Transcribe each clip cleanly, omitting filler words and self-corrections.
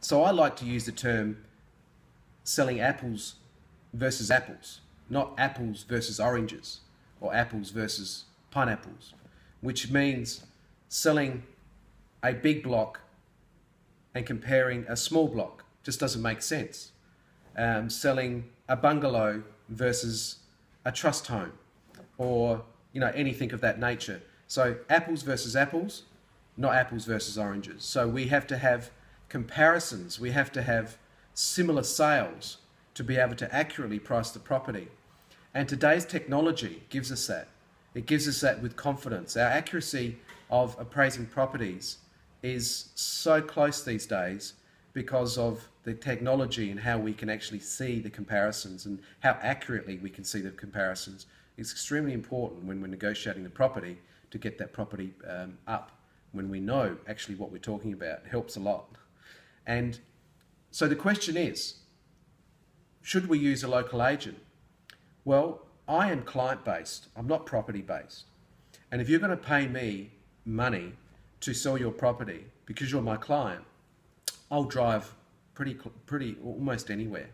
So I like to use the term selling apples versus apples, not apples versus oranges or apples versus pineapples, which means selling a big block and comparing a small block. Just doesn't make sense. Selling a bungalow versus a trust home, or anything of that nature. So apples versus apples, not apples versus oranges. So we have to have comparisons. We have to have similar sales to be able to accurately price the property. And today's technology gives us that. It gives us that with confidence. Our accuracy of appraising properties is so close these days because of the technology and how we can actually see the comparisons and how accurately we can see the comparisons. It's extremely important when we're negotiating the property to get that property up when we know actually what we're talking about. It helps a lot. And so the question is, should we use a local agent? Well, I am client-based. I'm not property-based. And if you're going to pay me money to sell your property because you're my client, I'll drive pretty almost anywhere.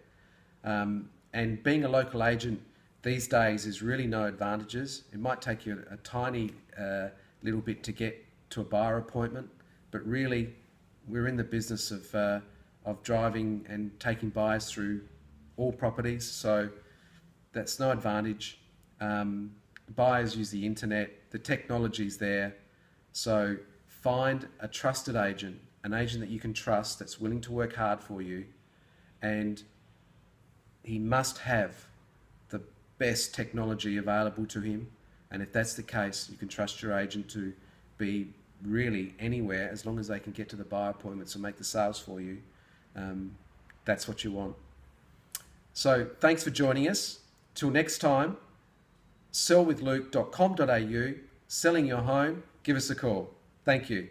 And being a local agent these days is really no advantages. It might take you a tiny little bit to get to a buyer appointment, but really we're in the business of driving and taking buyers through all properties, so that's no advantage. Buyers use the internet, the technology's there, so find a trusted agent, an agent that you can trust, that's willing to work hard for you, and he must have the best technology available to him. And if that's the case, you can trust your agent to be really anywhere as long as they can get to the buyer appointments and make the sales for you. That's what you want. So thanks for joining us. Till next time, sellwithluke.com.au, selling your home, give us a call. Thank you.